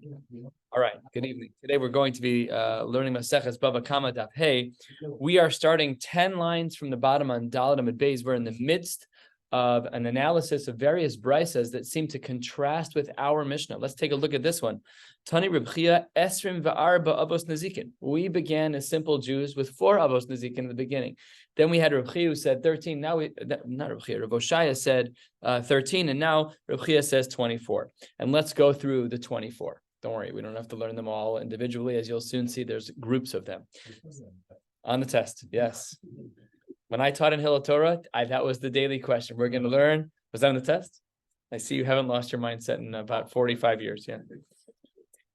All right, good evening. Today we're going to be learning Maseches Bava Kama Daf Hey. We are starting 10 lines from the bottom on Dalet Amud Beis. We're in the midst of an analysis of various brisas that seem to contrast with our Mishnah. Let's take a look at this one. Tani Reb Chia Esrim V'Arba Avos Nezikin. We began as simple Jews with 4 Avos Nezikin in the beginning. Then we had Reb Chia who said 13. Now not Reb Chia, Reb Oshaya said 13, and now Reb Chia says 24. And let's go through the 24. Don't worry, we don't have to learn them all individually. As you'll soon see, there's groups of them. On the test, yes. When I taught in Hillel Torah, that was the daily question. We're going to learn. Was that on the test? I see you haven't lost your mindset in about 45 years. Yeah.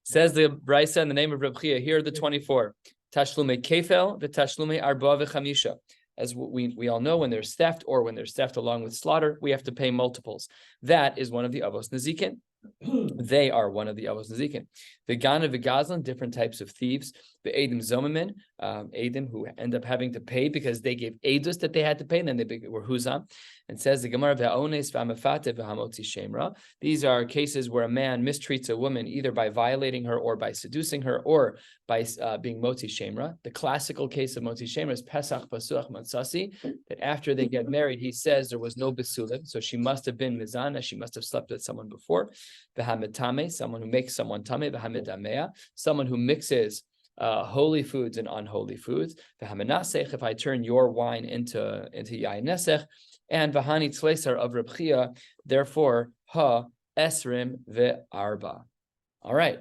Says the Brisa in the name of Reb Chia, here are the 24. Tashlume kefel v'tashlume arba v'chamisha. As we all know, when there's theft or when there's theft along with slaughter, we have to pay multiples. That is one of the avos nezikin. They are one of the avos nezikin. The Gana v'Gazlan, different types of thieves. The Edim Zomamin, Edim who end up having to pay because they gave Edus that they had to pay, and then they were Huzam. And says the Gemara v'Haones v'Hamafate v'Hamotzi Shemra. These are cases where a man mistreats a woman either by violating her or by seducing her or by being Motzi Shemra. The classical case of Motzi Shemra is Pesach Pasuach Matsasi, that after they get married, he says there was no Besulim, so she must have been Mizana, she must have slept with someone before. V'Hametame, someone who makes someone Tame, V'Hamedamea, someone who mixes holy foods and unholy foods. V'Hamenasech, if I turn your wine into Yain Nesech, and V'Hani Tzleisar of Reb Chia, therefore, Ha Esrim Ve'arba. All right.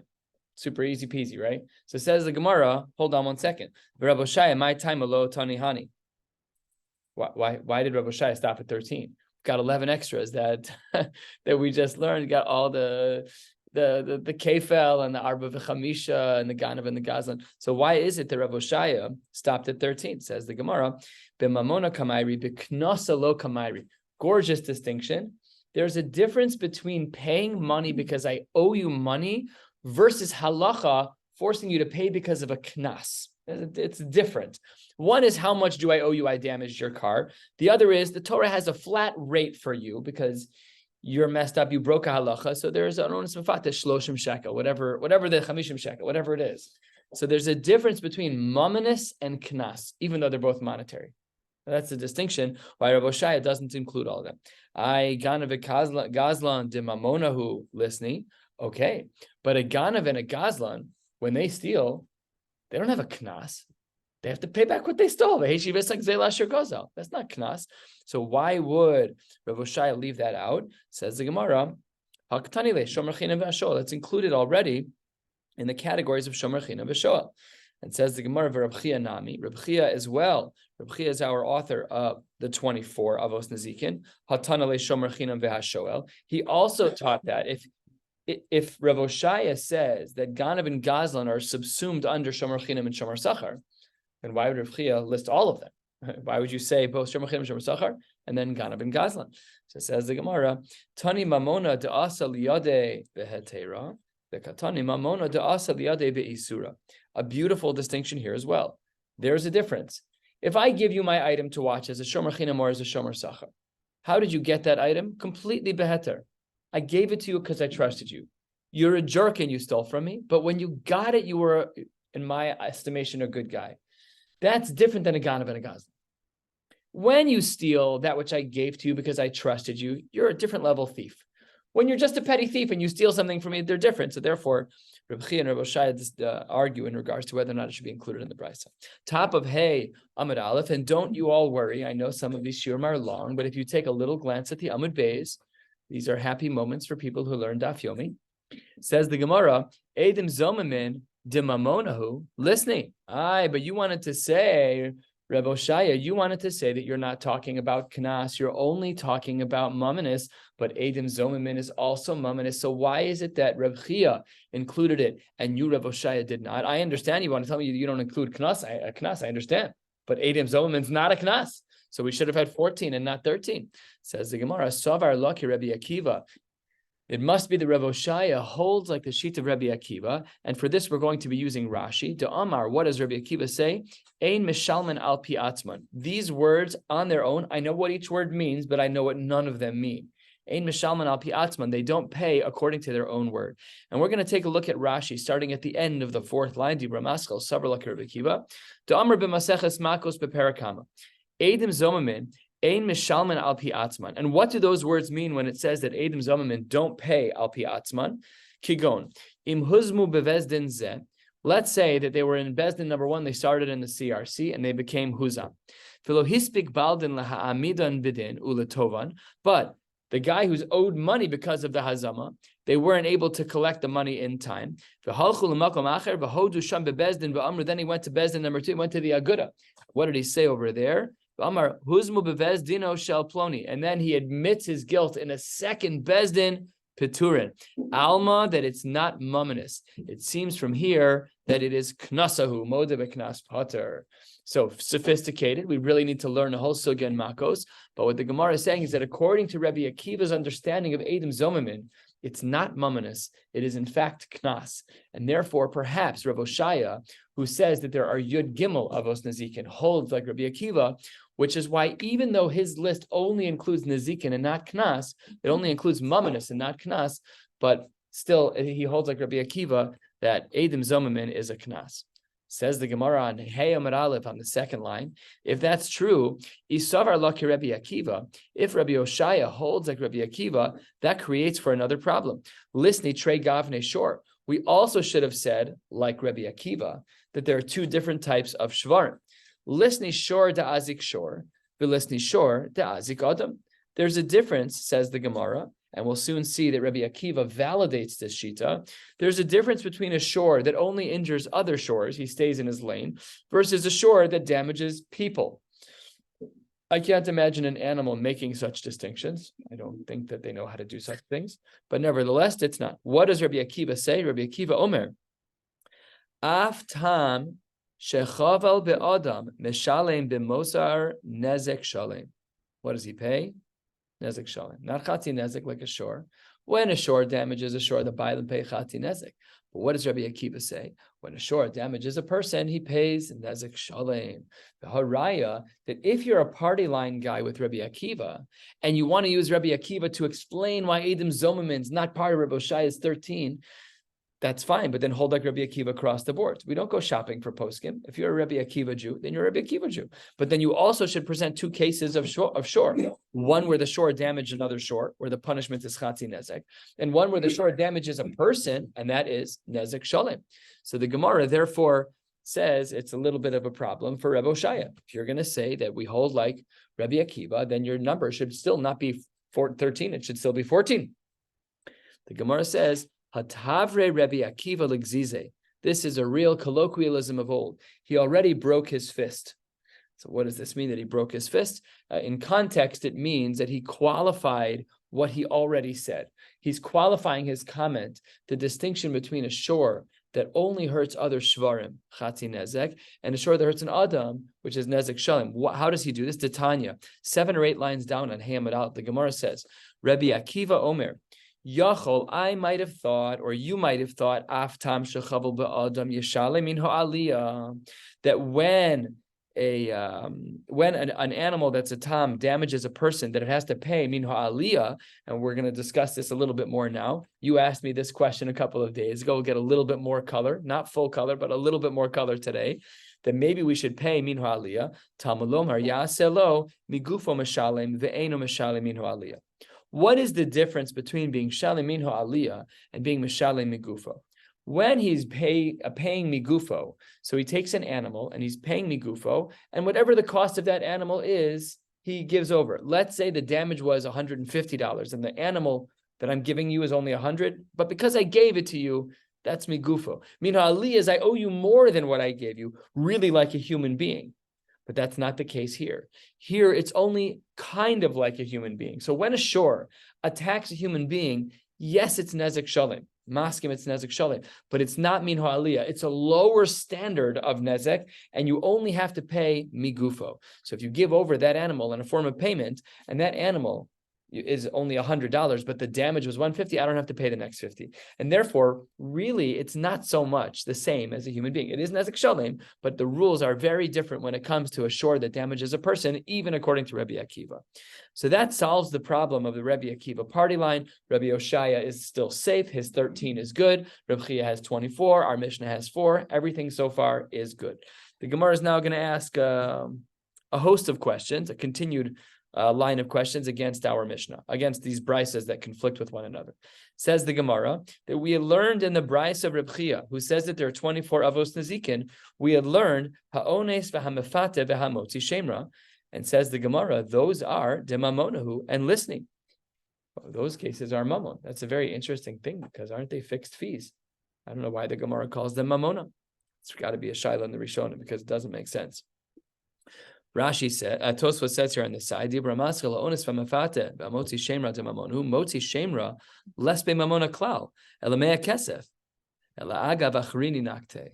Super easy peasy, right? So says the Gemara, hold on one second. Rabbi Shaya, my time alo Tani Hani. Why did Rabbi Shaya stop at 13? Got 11 extras that we just learned. Got all the kefel and the arba v'chamisha and the ganav and the gazlan. So why is it that Rabbi Shaya stopped at 13? Says the Gemara, b'mamona kamayri b'knosa lo kamayri. Gorgeous distinction. There's a difference between paying money because I owe you money versus halacha forcing you to pay because of a knas. It's different. One is how much do I owe you? I damaged your car. The other is the Torah has a flat rate for you because you're messed up, you broke a halacha, so there's an onus mafata shloshim shekel, whatever the chamishim shekel, whatever it is. So there's a difference between mamanis and knas, even though they're both monetary. That's the distinction why Rabbi Shaya doesn't include all of them. I ganav gazlan de mamonahu listening. Okay, but a ganav and a gazlan, when they steal, they don't have a knas. They have to pay back what they stole. That's not knas. So why would Rav Oshaya leave that out? Says the Gemara, that's included already in the categories of shomer chinam v'shoel. And says the Gemara, Reb Chia nami, Reb Chia as well. Reb Chia is our author of the 24 avos nezikin. Hatanale shomer chinam v'hashoel. He also taught that if Rav Oshaya says that Ganav and Gazlan are subsumed under shomer chinam and shomer sachar, then why would Rav Chia list all of them? Why would you say both shomer chinam and shomer sachar and then Ganav and Gazlan? So says the Gemara, Tani mamona de'asa liyade behetera, v'katani mamona de'asa liyade be'isura. A beautiful distinction here as well. There's a difference. If I give you my item to watch as a shomer chinam or as a shomer sachar, how did you get that item? Completely beheter. I gave it to you because I trusted you. You're a jerk and you stole from me, but when you got it, you were, in my estimation, a good guy. That's different than a ganav and a gazlan. When you steal that which I gave to you because I trusted you, you're a different level thief. When you're just a petty thief and you steal something from me, they're different. So therefore, Reb Chia and Reb Oshaya argue in regards to whether or not it should be included in the brisa. Top of Hey Amud Aleph, and don't you all worry. I know some of these shiurim are long, but if you take a little glance at the Amud Beis, these are happy moments for people who learn Daf Yomi. Says the Gemara, Edim Zomamin de Mamonahu, listening. But you wanted to say, Reb Oshaya, you wanted to say that you're not talking about knas, you're only talking about mamanis, but Edim Zomamin is also mamanis. So why is it that Reb Chia included it and you, Reb Oshaya, did not? I understand you want to tell me you don't include knas. I understand. But Edim Zomamin is not a knas. So we should have had 14 and not 13. Says the Gemara, Savar Lucky Rabbi Akiva. It must be the Rav Oshaya holds like the sheet of Rabbi Akiva. And for this, we're going to be using Rashi. De Amar, what does Rabbi Akiva say? Ein mishalman al pi atzman. These words on their own, I know what each word means, but I know what none of them mean. Ein mishalman al pi atzman. They don't pay according to their own word. And we're going to take a look at Rashi, starting at the end of the fourth line. Dibra Maskal Sabar Rabbi Akiva. Da'amar b'Maseches Makos bePerakama. Eidim zomamin. Ein mishalman al pi atzman. And what do those words mean when it says that Eidim zomamin don't pay al pi atzman? Kigon. Im huzmu bevezdin zeh. Let's say that they were in Bezdin number 1, they started in the CRC and they became Huzam. But the guy who's owed money because of the Hazama, they weren't able to collect the money in time. Then he went to Bezdin number 2, went to the Aguda. What did he say over there? And then he admits his guilt in a second Bezdin. Peturin. Alma, that it's not mumminous. It seems from here that it is knasahu, modeh beknas pater. So sophisticated. We really need to learn a whole sugya in Makos. But what the Gemara is saying is that according to Rabbi Akiva's understanding of Eidim Zomamin, it's not mumminous. It is in fact knas. And therefore, perhaps Rav Oshaya, who says that there are Yud Gimel Avos Nazikin, holds like Rabbi Akiva, which is why even though his list only includes Nazikin and not Knas, it only includes Mumminus and not Knas, but still he holds like Rabbi Akiva that Eidim Zomamin is a Knas. Says the Gemara on Hey Amar Aleph on the second line, if that's true, Isavar Laki Rabbi Akiva, if Rabbi Oshaya holds like Rabbi Akiva, that creates for another problem. Lisni Trey Gavne Shor. We also should have said, like Rabbi Akiva, that there are two different types of Shvarim. Lisni shor da azik shor, v'lisni shor da azik adam. There's a difference, says the Gemara, and we'll soon see that Rabbi Akiva validates this shita. There's a difference between a shor that only injures other shores, he stays in his lane, versus a shor that damages people. I can't imagine an animal making such distinctions. I don't think that they know how to do such things, but nevertheless, it's not. What does Rabbi Akiva say? Rabbi Akiva Omer, Af tam shechaval be'adam meshalem b'mosar nezek shalem. What does he pay? Nezek shalem. Not chati nezek like a shor. When a shor damages a shor, the bailim pay chati nezek. But what does Rabbi Akiva say? When a shor damages a person, he pays nezek shalem. The haraya, that if you're a party line guy with Rabbi Akiva, and you want to use Rabbi Akiva to explain why Eidim Zomamin is not part of Rabbi Oshaya's 13, that's fine, but then hold like Rabbi Akiva across the board. We don't go shopping for poskim. If you're a Rabbi Akiva Jew, then you're a Rabbi Akiva Jew. But then you also should present two cases of shor. One where the shor damaged another shor, where the punishment is chati nezek, and one where the shor damages a person, and that is nezek shalem. So the Gemara therefore says it's a little bit of a problem for Rabbi Oshaya. If you're going to say that we hold like Rabbi Akiva, then your number should still not be 13, it should still be 14. The Gemara says, Hatavre Rabbi Akiva l'gzize. This is a real colloquialism of old. He already broke his fist. So what does this mean that he broke his fist? In context, it means that he qualified what he already said. He's qualifying his comment, the distinction between a shor that only hurts other shvarim, chati nezek, and a shor that hurts an adam, which is nezek shalem. How does he do this? Titania, 7 or 8 lines down on Hamad Al, the Gemara says, Rabbi Akiva Omer, Yachol, I might have thought, or you might have thought, Aftam shechavel be'adam yeshale min ha'aliyah, that when an animal that's a tam damages a person, that it has to pay min ha'aliyah, and we're going to discuss this a little bit more now. You asked me this question a couple of days ago. We'll get a little bit more color, not full color, but a little bit more color today. That maybe we should pay min ha'aliyah. Talmulomar yaselo migufo meshalem ve'eno meshalem min ha'aliyah. What is the difference between being shalem minho aliyah and being mishalem migufo? When he's paying migufo, so he takes an animal and he's paying migufo, and whatever the cost of that animal is, he gives over. Let's say the damage was $150, and the animal that I'm giving you is only $100, but because I gave it to you, that's migufo. Minho aliyah is I owe you more than what I gave you, really like a human being. But that's not the case here. Here, it's only kind of like a human being. So when a shor attacks a human being, yes, it's nezek shalem. Maskim, it's nezek shalem. But it's not min ha'aliyah. It's a lower standard of nezek, and you only have to pay migufo. So if you give over that animal in a form of payment, and that animal is only $100, but the damage was $150, I don't have to pay the next $50. And therefore, really, it's not so much the same as a human being. It is nezek shalem, but the rules are very different when it comes to a shiur that damages a person, even according to Rabbi Akiva. So that solves the problem of the Rabbi Akiva party line. Rabbi Oshaya is still safe. His 13 is good. Rabbi Chia has 24. Our Mishnah has 4. Everything so far is good. The Gemara is now going to ask a host of questions, a continued line of questions against our Mishnah, against these brises that conflict with one another. Says the Gemara that we had learned in the brise of Reb Chia, who says that there are 24 avos nezikin, we had learned ha'ones v'hamefate v'hamotzi shemra, and says the Gemara, those are demamonahu and listening. Well, those cases are mamon. That's a very interesting thing, because aren't they fixed fees? I don't know why the Gemara calls them mamona. It's got to be a shaila in the Rishonim, because it doesn't make sense. Rashi said, Tosfos says here on the side, Dibra maschel onis v'mafate v'motzi shemra demamonu motzi shemra les be'mamona klal elamea kesef elaaga v'achrini nakte.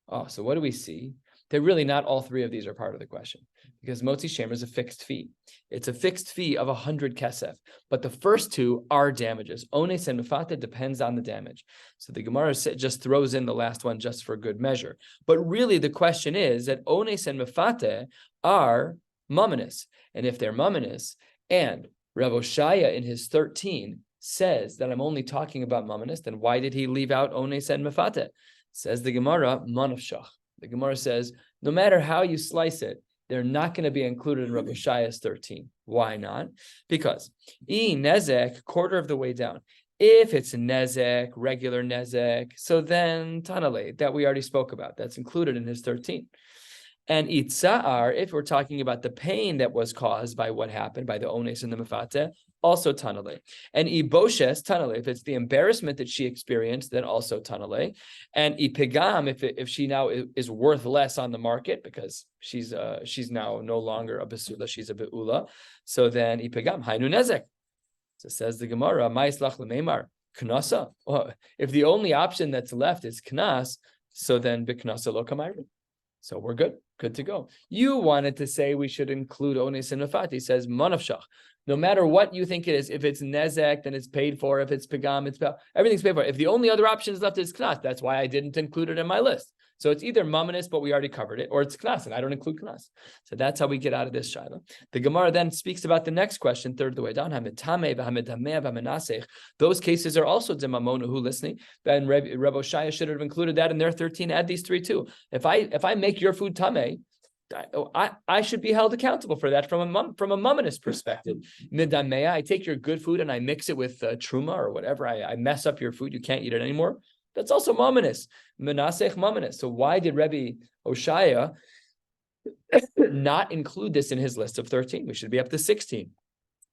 Oh, so what do we see? That really not all 3 of these are part of the question, because motzi shemra is a fixed fee. It's a fixed fee of 100 kesef, but the first 2 are damages. Ones and mafate depends on the damage. So the Gemara just throws in the last one just for good measure. But really the question is that ones and mafate are mamanis. And if they're mamanis, and Rav Oshaya in his 13 says that I'm only talking about mamanis, then why did he leave out ones and mafate? Says the Gemara, manavshach. The Gemara says, no matter how you slice it, they're not going to be included in Rav Oshaya's 13. Why not? Because nezek, quarter of the way down. If it's nezek, regular nezek, so then tanale, that we already spoke about, that's included in his 13. And itza'ar, if we're talking about the pain that was caused by what happened, by the ones and the mafate, also tanale. And iboshes, tanale, if it's the embarrassment that she experienced, then also tanale. And ipigam, if she now is worth less on the market because she's now no longer a basula, she's a beula, so then ipigam, hainu nezek. So says the Gemara, ma'aslach lemeimar, knasa. If the only option that's left is knas, so then biknasa lo kamayri. So we're good to go. You wanted to say we should include ones and mafati. Says manavshach. No matter what you think it is, if it's nezek, then it's paid for. If it's pigam, everything's paid for. If the only other option is left is knas, that's why I didn't include it in my list. So it's either mamanis, but we already covered it, or it's knas, and I don't include knas. So that's how we get out of this shaila. The Gemara then speaks about the next question, third of the way down. Those cases are also demamonu who listening. Then Rabbi Oshaya should have included that in their 13. Add these 3 too. If I make your food tameh, I should be held accountable for that from a mumminist perspective. Midamea, I take your good food and I mix it with truma or whatever. I mess up your food. You can't eat it anymore. That's also mumminist. Menasech mumminist. So why did Rabbi Oshaya not include this in his list of 13? We should be up to 16.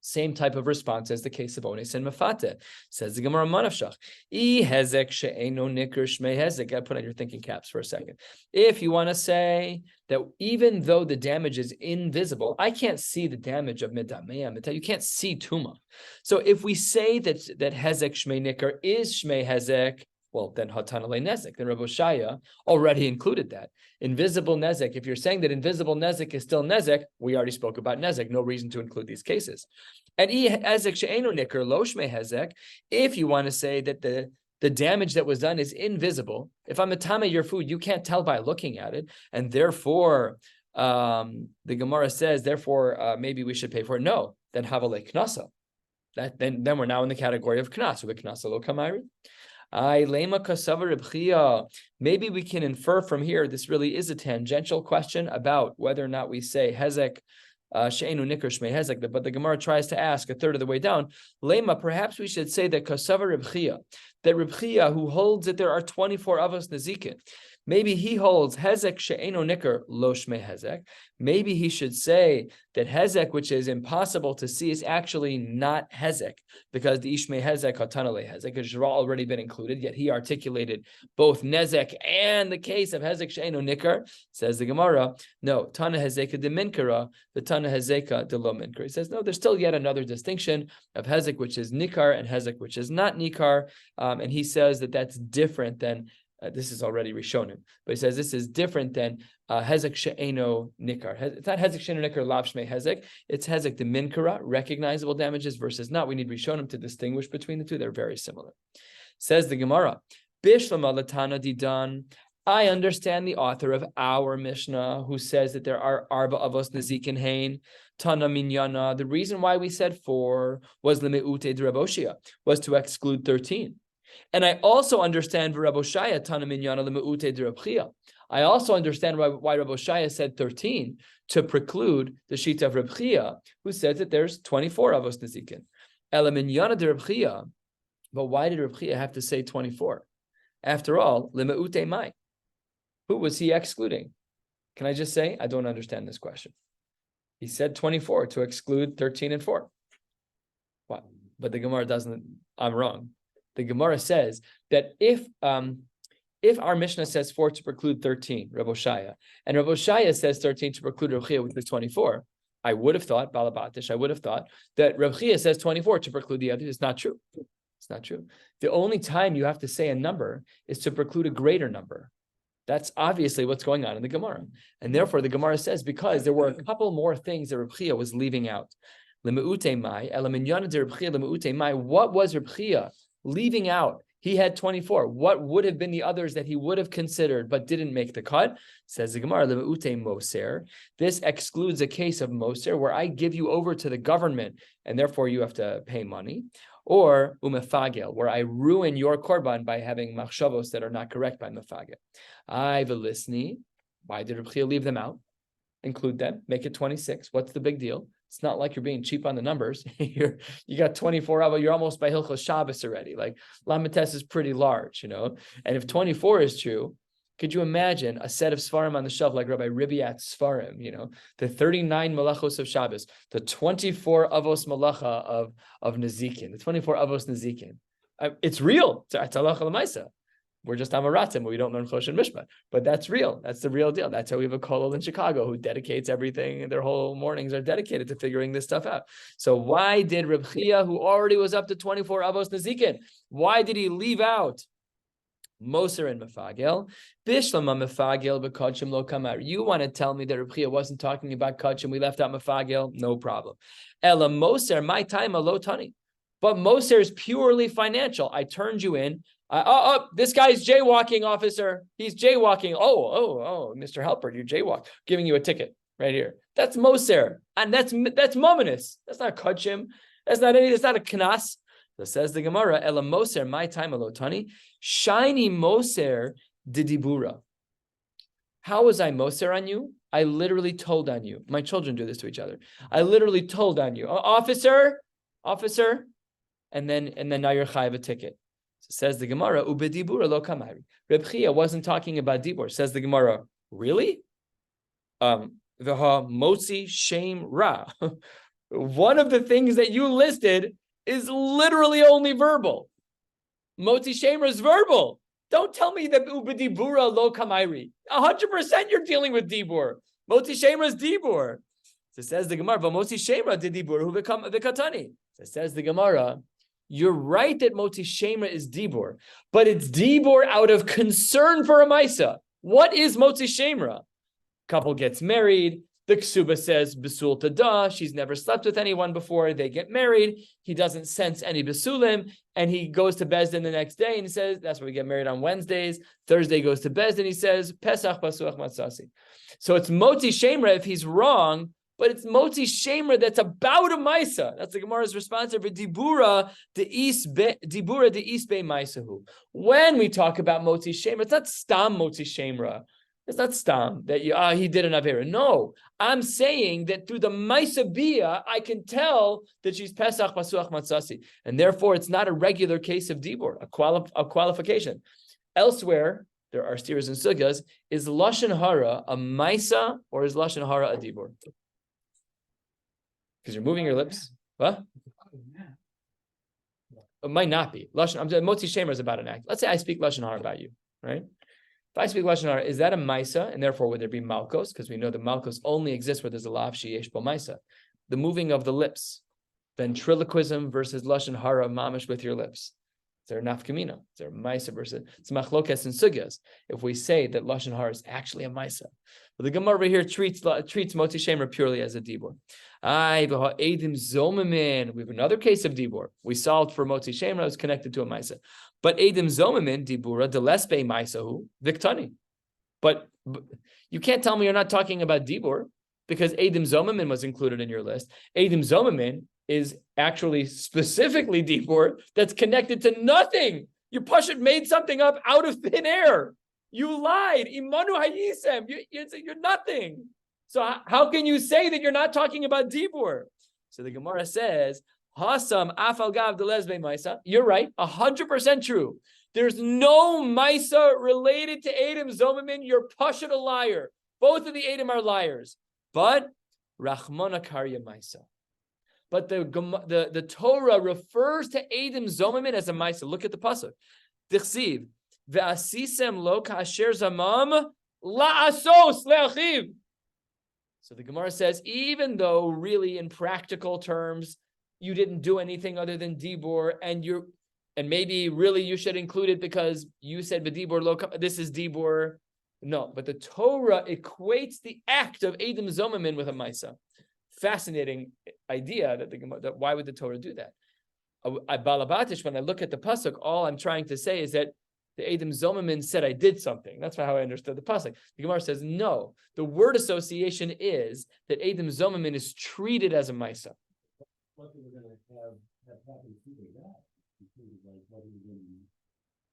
Same type of response as the case of ones and mafate. Says the Gemara manavshach. I hezek she'eno nikr shmei hezek. Gotta put on your thinking caps for a second. If you want to say that even though the damage is invisible, I can't see the damage of midamea. You can't see tuma. So if we say that hezek shmei nikr is shmei hezek, well, then hatanale nezek. Then Rabbi Oshaya already included that. Invisible nezek. If you're saying that invisible nezek is still nezek, we already spoke about nezek. No reason to include these cases. And hezek she'enu nikr lo shmei hezek. If you want to say that the damage that was done is invisible, if I'm a tame your food, you can't tell by looking at it, and therefore the Gemara says, therefore maybe we should pay for it. No, then havale knasa. Then we're now in the category of knas. So the knasa lo kamayri. Maybe we can infer from here, this really is a tangential question about whether or not we say hezek she'enu nikr shmei hezek, but the Gemara tries to ask a third of the way down. Lema, perhaps we should say that kasavar Reb Chia, that Reb Chia, who holds that there are 24 avos nezikin, maybe he holds hezek she'enu nikr lo shmei hezek. Maybe he should say that hezek, which is impossible to see, is actually not hezek, because the ishmei hezek hatanale hezek has already been included. Yet he articulated both nezek and the case of hezek she'enu nikr. Says the Gemara, no, tana hezeka de minkara, the tana hezeka de lo minkar. He says no, there's still yet another distinction of hezek which is nikar and hezek which is not nikar, and he says that that's different than This is already Rishonim, but he says this is different than Hezek She'eno Nikar. It's not Hezek She'eno Nikar Lav Shmei Hezek. It's Hezek the Minkara, recognizable damages versus not. We need Rishonim to distinguish between the two. They're very similar. Says the Gemara, Bishlam Alatana Didan. I understand the author of our Mishnah who says that there are Arba Avos Nezikin Hain, Tana Minyana. The reason why we said 4 was Lemeute de Raboshia, was to exclude 13. And I also understand Raboshaya Tana Minyana Lemeute de Rabchia. I also understand why Raboshaya said 13 to preclude the Shita of Rabchia, who says that there's 24 Avos Nezikin. Ela Minyana de Rabchia. But why did Rabchia have to say 24? After all, Lemeute Mai. Who was he excluding? Can I just say, I don't understand this question. He said 24 to exclude 13 and 4. What? But the Gemara doesn't, I'm wrong. The Gemara says that if our Mishnah says 4 to preclude 13, Raboshaya, and Raboshaya says 13 to preclude Rabchia, which is 24, I would have thought, Balabatish, I would have thought that Rabchia says 24 to preclude the others. It's not true. It's not true. The only time you have to say a number is to preclude a greater number. That's obviously what's going on in the Gemara. And therefore, the Gemara says, because there were a couple more things that Reb Chia was leaving out. What was Reb Chia leaving out? He had 24. What would have been the others that he would have considered but didn't make the cut? Says the Gemara, Moser. This excludes a case of Moser, where I give you over to the government, and therefore you have to pay money. Or umefagel, where I ruin your korban by having machshavos that are not correct by mefagel. I've listening. Why did Reb Chia leave them out? Include them, make it 26. What's the big deal? It's not like you're being cheap on the numbers. You got 24 Abba, you're almost by Hilchos Shabbos already. Like Lamites is pretty large, And if 24 is true, could you imagine a set of Svarim on the shelf like Rabbi Ribiat's Svarim, the 39 Malachos of Shabbos, the 24 Avos Malacha of Nezikin, the 24 Avos Nezikin. It's real. It's halacha l'maisa. We're just Amaratim, we don't learn Choshen Mishpat. But that's real. That's the real deal. That's how we have a kollel in Chicago who dedicates everything, and their whole mornings are dedicated to figuring this stuff out. So why did Reb Chia, who already was up to 24 Avos Nezikin, why did he leave out Moser and Mefagel? Bishlama Mefagel b'kodshim lo kamar. You want to tell me that Reb Chia wasn't talking about kodshim, we left out Mefagel? No problem. Ela Moser, my time a lo tani. But Moser is purely financial. I turned you in. This guy's jaywalking, officer. He's jaywalking. Oh, Mr. Helper, you jaywalk. Giving you a ticket right here. That's Moser. And that's mominous. That's not kodshim. That's not a knas. So says the Gemara, Ela Moser, my time alotani, shiny Moser didibura. How was I Moser on you? I literally told on you. My children do this to each other. I literally told on you. Officer, and then now you're chayav a ticket. So says the Gemara, ubedibura lo kamari. Reb Chia wasn't talking about dibur. Says the Gemara, really? V'ha motzi shem ra. One of the things that you listed is literally only verbal. Motzi Shemer is verbal. Don't tell me that ubedibura lo kamairi. 100% you're dealing with dibur. Motzi Shemer is dibur. So says the Gemara, but Motzi Shemer did dibur who become the katani. So says the Gemara, you're right that Motzi Shemer is dibur, but it's dibur out of concern for a maisa. What is Motzi Shemer? Couple gets married. The Ksuba says, Besul Tada, she's never slept with anyone before, they get married, he doesn't sense any Besulim, and he goes to Bezdin the next day, and he says, that's why we get married on Wednesdays, Thursday goes to Bezdin, he says, Pesach Basuach Matzasi. So it's Motzi Shemer if he's wrong, but it's Motzi Shemer that's about a Maisa. That's the Gemara's response for Dibura, the East Bay Maisahu. When we talk about Motzi Shemer, it's not Stam Motzi Shemer. It's not stam that he did an avera. No, I'm saying that through the Maisa Bia, I can tell that she's Pesach Pasuach Matzasi. And therefore, it's not a regular case of Dibur, a qualification. Elsewhere, there are steers and sugyas. Is Lashon Hara a Maisa or is Lashon Hara a Dibur? Because you're moving your lips. What? It might not be. Motzi Shemer is about an act. Let's say I speak Lashon Hara about you, right? If I speak Lashon Hara, is that a Maisa? And therefore, would there be Malkos? Because we know the Malkos only exists where there's a Lav Sheyesh Bo Maisa. The moving of the lips, ventriloquism versus Lashon Hara, mamish with your lips. Is there a nafkamina? Is there a Maisa versus it's machlokes and sugyas? If we say that lashon hara is actually a Maisa, but the Gemara over here treats motzi shemer purely as a dibur. Edim zomamin. We have another case of dibur. We solved for motzi shemer that was connected to a Maisa, but edim zomamin dibura delespe Maisahu viktani. But you can't tell me you're not talking about dibur because edim zomamin was included in your list. Edim zomamin is actually specifically dibur that's connected to nothing. You Pashut made something up out of thin air. You lied. Imanu hayisem. You're nothing. So how can you say that you're not talking about dibur? So the Gemara says, Hasam afal gav delezbe maisa. You're right, 100% true. There's no maisa related to Edom Zomamin. You're Pashut a liar. Both of the Edom are liars. But Rachmana Karya maisa. But the Torah refers to Edom Zomamin as a maisa. Look at the pasuk. Dichsiv ve'asisem lo ka'asher zamam la'asos le'achiv. So the Gemara says, even though really in practical terms you didn't do anything other than dibur, and maybe really you should include it because you said v'dibur lo, this is dibur. No, but the Torah equates the act of Edom Zomamin with a maisa. Fascinating idea that why would the Torah do that? Balabatish, when I look at the pasuk, all I'm trying to say is that the Edom Zomamin said I did something. That's how I understood the pasuk. The Gemara says no. The word association is that Edom Zomamin is treated as a maisa.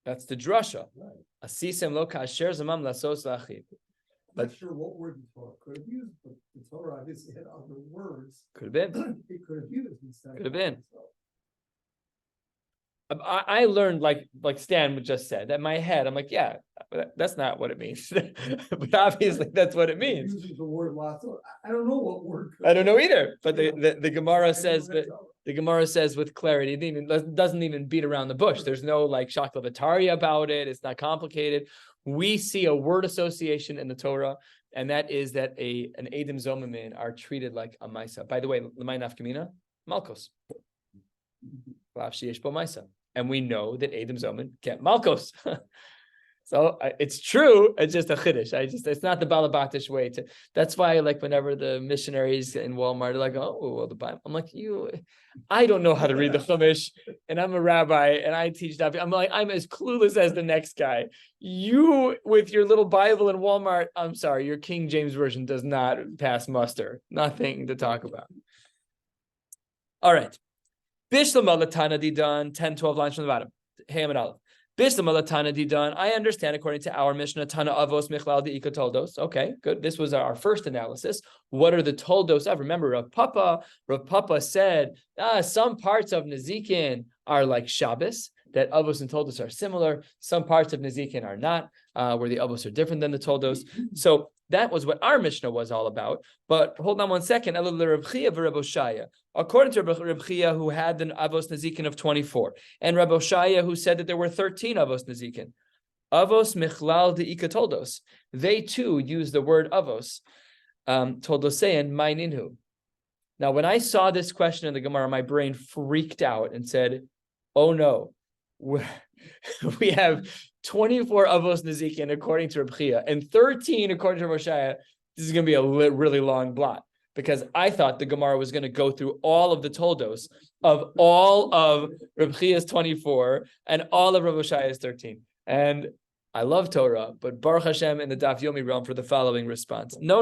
That's the drasha. Asisem lo ka'asher zamam lasos la'achiv. I'm not sure what word the Torah could have used, but the Torah obviously had other words. Could have been. It could have used instead. Could have been. I learned like Stan just said that in my head. I'm like, yeah, that's not what it means. But obviously that's what it means. It uses the word lots. I don't know what word. I don't know either. But the Gemara says that the Gemara says with clarity, it doesn't even beat around the bush. There's no like shaklavataria about it. It's not complicated. We see a word association in the Torah, and that is that an Edom Zomamin are treated like a Maisa. By the way, L'may nafkamina, Malkos. And we know that Edom Zomamin get Malkos. So it's true. It's just a chiddush. It's not the Balabatish way to. That's why, like, whenever the missionaries in Walmart are like, "Oh, well, the Bible," I'm like, I don't know how to read the Chumash, and I'm a rabbi, and I teach Daf. I'm like, I'm as clueless as the next guy. You with your little Bible in Walmart. I'm sorry, your King James version does not pass muster. Nothing to talk about. All right. Bishlam Latana Didan, 10, 12 lines from the bottom. Hey, I'm an Aleph. I understand according to our Mishnah, Tana Avos Michlal De'ika Toldos. Okay, good. This was our first analysis. What are the Toldos of? Remember, Rav Papa said some parts of Nezikin are like Shabbos, that Avos and Toldos are similar. Some parts of Nezikin are not, where the Avos are different than the Toldos. So that was what our Mishnah was all about. But hold on one second. According to Reb Chia, who had the Avos Nezikin of 24, and Rabbi Oshaya, who said that there were 13 Avos Nezikin, Avos Michlal De'ika Toldos. They too use the word Avos, Toldosein Maininhu. Now, when I saw this question in the Gemara, my brain freaked out and said, "Oh no, we have 24 Avos Nezikin according to Reb Chia and 13 according to Rabbi Oshaya. This is going to be a really long blot." Because I thought the Gemara was going to go through all of the Toldos of all of Reb Chia's 24 and all of Rabbi Oshaya's 13. And I love Torah, but Baruch Hashem in the Daf Yomi realm for the following response. No,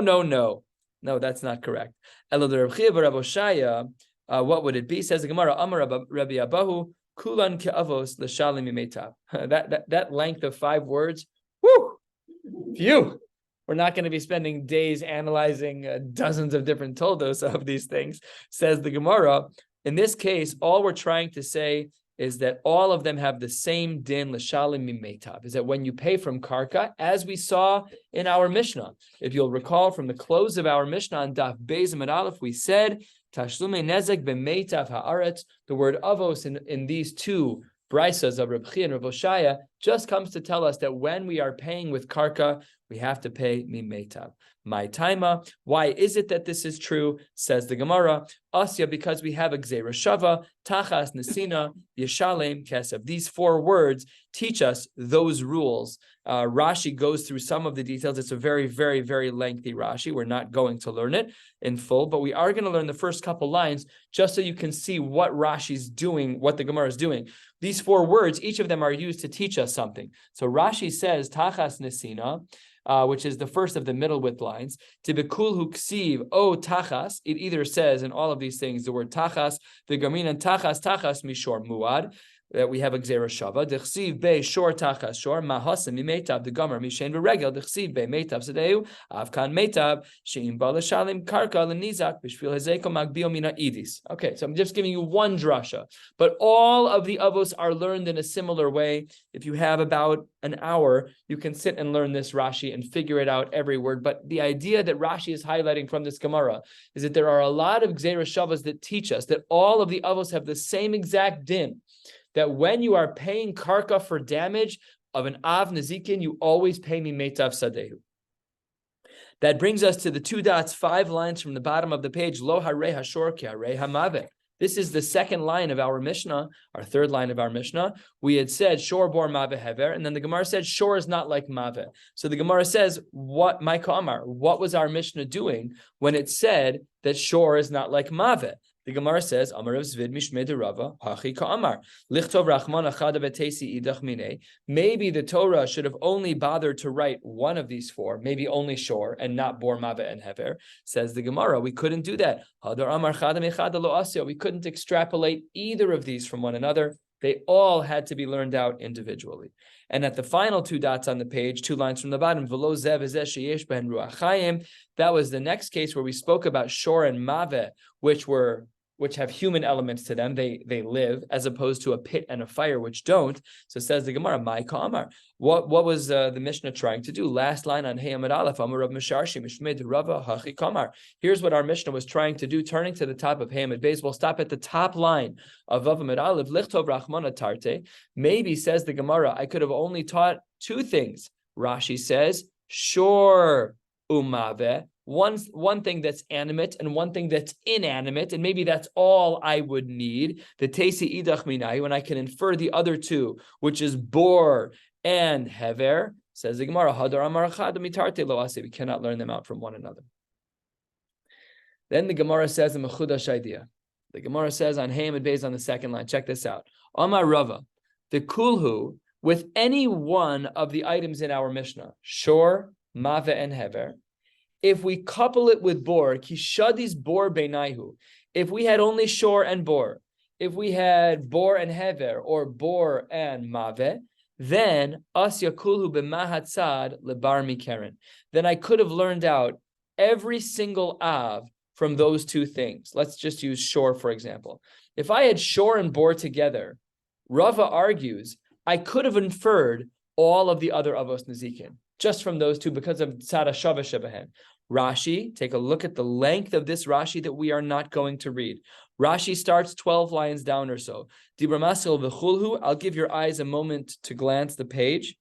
that's not correct. Elo de Reb Chia Rabbi Oshaya, what would it be? Says the Gemara, Amar Rabbi Abahu, Kulan ke'avos l'shalim imetav. That length of 5 words, whoo, phew. We're not going to be spending days analyzing dozens of different toldos of these things, says the Gemara. In this case, all we're trying to say is that all of them have the same din l'shalim mimetav, is that when you pay from karka, as we saw in our Mishnah, if you'll recall from the close of our Mishnah on Daf Beis Amud Aleph, we said, Tashlume nezek b'metav haaretz, the word avos in these two Brisas of Reb Chia and Reb Oshaya just comes to tell us that when we are paying with karka, we have to pay mimetav. My taima. Why is it that this is true? Says the Gemara. Asya, because we have a gzeira shava, tachas, nesina, yeshalem, kesef. These 4 words teach us those rules. Rashi goes through some of the details. It's a very, very, very lengthy Rashi. We're not going to learn it in full, but we are going to learn the first couple lines just so you can see what Rashi's doing, what the Gemara is doing. These 4 words, each of them are used to teach us something. So Rashi says, tachas nesina, which is the first of the middle width lines. Tibekulhu ksiv o tachas. It either says in all of these things the word tachas, the gaminan tachas mishor muad. That we have a gzeira shava. Dechsiv be shor tachas shor mahasem mimetav the gomer mishen v'regel dechsiv be metav sedeu avkan metav sheim balashalim karka lenizak b'shvil hazeko magbio mina idis. Okay, so I'm just giving you one drasha, but all of the avos are learned in a similar way. If you have about an hour, you can sit and learn this Rashi and figure it out every word. But the idea that Rashi is highlighting from this Gemara is that there are a lot of gzeira shavas that teach us that all of the avos have the same exact din. That when you are paying karka for damage of an av nezikin, you always pay mimetav sadehu. That brings us to the 2 dots, 5 lines from the bottom of the page. Lo harei hashor ki harei hamave. This is the second line of our Mishnah, our third line of our Mishnah. We had said shor bor mave hever, and then the Gemara said shor is not like mave. So the Gemara says, what my kamar? What was our Mishnah doing when it said that shor is not like mave? The Gemara says, Amar of Zvid Mishmei de Rava, Hachi Ka'amar. Lichtov Rachman Achada Betesi Idach Mine. Maybe the Torah should have only bothered to write one of these 4, maybe only shor, and not bor, mave, and hever. Says the Gemara, we couldn't do that. Hadar Amar Chada Mechada Lo Asya. We couldn't extrapolate either of these from one another. They all had to be learned out individually. And at the final 2 dots on the page, 2 lines from the bottom, V'lo zev ezeh sheyesh behen ruach chayim. That was the next case where we spoke about shor and mave, which have human elements to them. They live, as opposed to a pit and a fire, which don't. So says the Gemara, my kamar. What was the Mishnah trying to do? Last line on Hey Amid Aleph, Amar Rav Misharshi, Mishmei Rava, Hachi Kamar. Here's what our Mishnah was trying to do, turning to the top of Hey Amid Beis. We'll stop at the top line of Vav Amid Aleph, Lichtov Rachmana Tarte. Maybe, says the Gemara, I could have only taught 2 things. Rashi says, shor umave. One thing that's animate and one thing that's inanimate, and maybe that's all I would need. The teisi idach minai, when I can infer the other 2, which is bor and hever. Says the Gemara, hadar amar achad mitarte lo ase. We cannot learn them out from one another. Then the Gemara says a mechudash idea. The Gemara says on Hey Amid Beis on the second line. Check this out. Amar Rava, the kulhu with any one of the items in our Mishnah, shor, mave, and hever. If we couple it with bor, kishadis bor beinaihu. If we had only shor and bor, if we had bor and hever, or bor and mave, then asya kulhu b'mahatzad lebar mikeren. Then I could have learned out every single av from those 2 things. Let's just use shor, for example. If I had shor and bor together, Rava argues, I could have inferred all of the other avos nezikin just from those 2 because of tzara shava shebehen. Rashi, take a look at the length of this Rashi that we are not going to read. Rashi starts 12 lines down or so. Dibra masil v'chulhu. I'll give your eyes a moment to glance the page,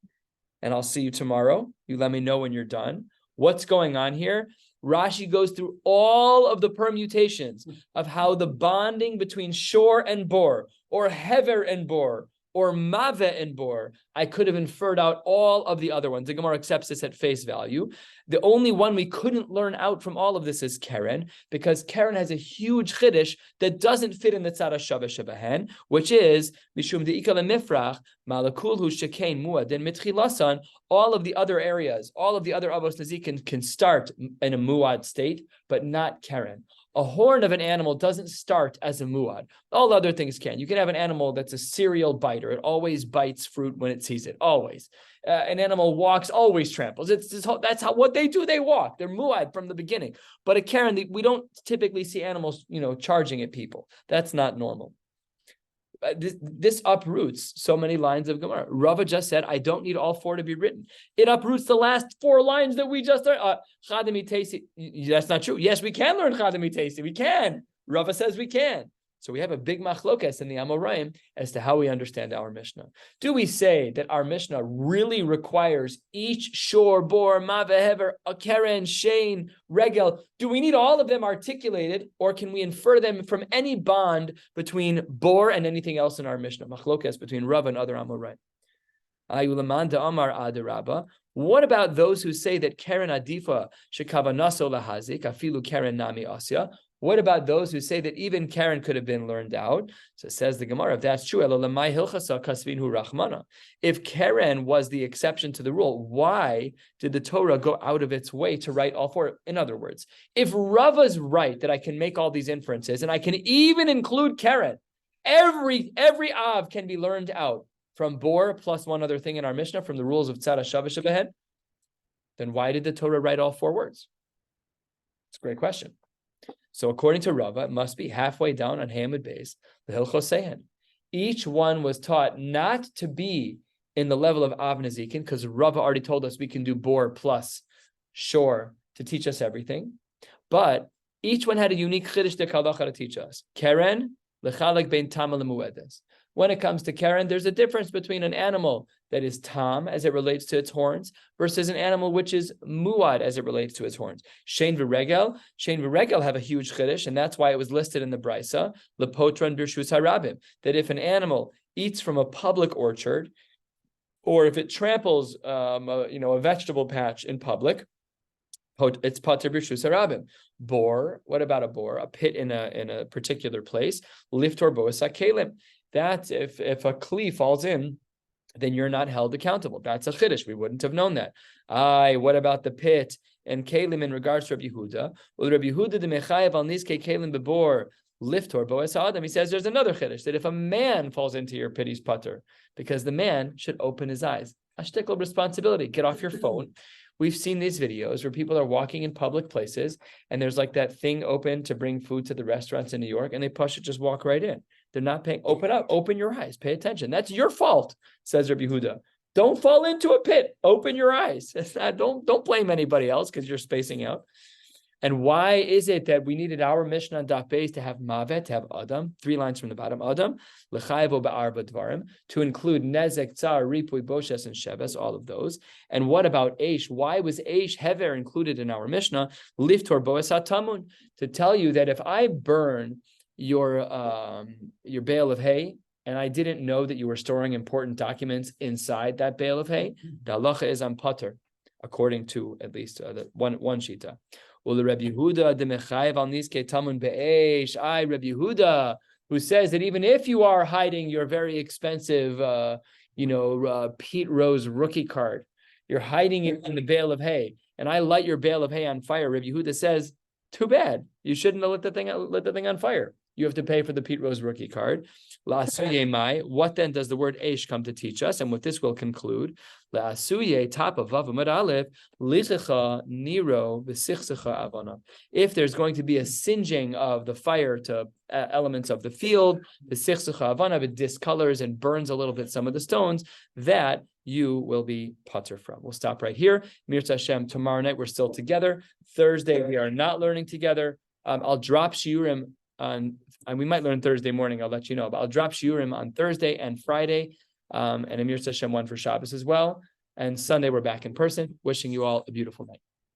and I'll see you tomorrow. You let me know when you're done. What's going on here? Rashi goes through all of the permutations of how the bonding between shor and bor, or hever and bor, or mave and bor, I could have inferred out all of the other ones. The Gemara accepts this at face value. The only one we couldn't learn out from all of this is Keren, because Keren has a huge chiddush that doesn't fit in the tzara shava shebahen, which is mishum deika lemifrach malakulhu shekain muadin mitchilasan. All of the other areas, all of the other avos nezikin can start in a muad state, but not Keren. A horn of an animal doesn't start as a muad. All other things can. You can have an animal that's a serial biter. It always bites fruit when it sees it. Always. An animal walks, always tramples. That's how what they do. They walk. They're muad from the beginning. But a Karen, we don't typically see animals, charging at people. That's not normal. This uproots so many lines of Gemara. Rava just said, I don't need all 4 to be written. It uproots the last 4 lines that we just learned. Chadami Tesi. That's not true. Yes, we can learn Chadami Tesi. We can. Rava says we can. So we have a big machlokes in the Amoraim as to how we understand our Mishnah. Do we say that our Mishnah really requires each shor, bor, mava, hever, a keren, shein, regel? Do we need all of them articulated, or can we infer them from any bond between bor and anything else in our Mishnah? Machlokes between Rav and other Amoraim. What about those who say that keren adifa shekavanaso lahazik afilu keren nami asya? What about those who say that even keren could have been learned out? So says the Gemara, if that's true, if keren was the exception to the rule, why did the Torah go out of its way to write all four? In other words, if Rava's right that I can make all these inferences and I can even include keren, every av can be learned out from bor plus one other thing in our Mishnah from the rules of tzara shavish abehed, then why did the Torah write all four words? It's a great question. So according to Rava, it must be halfway down on Hamid base, the Hilchos Sehen. Each one was taught not to be in the level of Av Nezikin, because Rava already told us we can do bor plus shor to teach us everything. But each one had a unique chiddush de kalacha to teach us. Keren, lechalek bein tama lemuedes. When it comes to keren, there's a difference between an animal that is tam as it relates to its horns versus an animal which is muad as it relates to its horns. Shein v'regel have a huge chiddush, and that's why it was listed in the Brisa, lepotran birshus harabim, that if an animal eats from a public orchard, or if it tramples a vegetable patch in public, it's pater birshus harabim. Bor, what about a bor? A pit in a particular place, liftor boas hakelim. That's if a kli falls in, then you're not held accountable. That's a chiddush. We wouldn't have known that. What about the pit and kelim in regards to Rabbi Yehuda? Well, Rabbi Yehuda the mechayev al niskei kelim bebor liftor boas adam. He says there's another chiddush that if a man falls into your pit, he's pater, because the man should open his eyes. A shtickle responsibility. Get off your phone. We've seen these videos where people are walking in public places and there's like that thing open to bring food to the restaurants in New York, and they just walk right in. They're not paying. Open up, open your eyes, pay attention. That's your fault, says Rabbi Yehuda. Don't fall into a pit. Open your eyes. It's not, don't blame anybody else because you're spacing out. And why is it that we needed our Mishnah on Daf Beis to have Mavet, to have Adam, 3 lines from the bottom, Adam, L'chayevo ba'arba dvarim, to include Nezek, Tzar, Ripui, Boshes, and Sheves, all of those. And what about Eish? Why was Eish, Hever, included in our Mishnah? Liftor Boas HaTamun, to tell you that if I burn your bale of hay, and I didn't know that you were storing important documents inside that bale of hay, the halacha is on pater, according to at least the one shita. Well, the Rabbi Yehuda the mechayev al niskei tamun be'esh. Rabbi Yehuda, who says that even if you are hiding your very expensive, Pete Rose rookie card, you're hiding it in the bale of hay, and I light your bale of hay on fire. Rabbi Yehuda says, too bad. You shouldn't have lit the thing on fire. You have to pay for the Pete Rose rookie card. What then does the word Eish come to teach us? And what this will conclude, top of Vav Amud Aleph, niro v'sichsecha avana. If there's going to be a singeing of the fire to elements of the field, the sichsecha avana, it discolors and burns a little bit some of the stones, that you will be pater from. We'll stop right here. Mirza Hashem, tomorrow night we're still together. Thursday we are not learning together. I'll drop shiurim on, and we might learn Thursday morning, I'll let you know, but I'll drop shiurim on Thursday and Friday, and Amir Hashem one for Shabbos as well. And Sunday we're back in person. Wishing you all a beautiful night.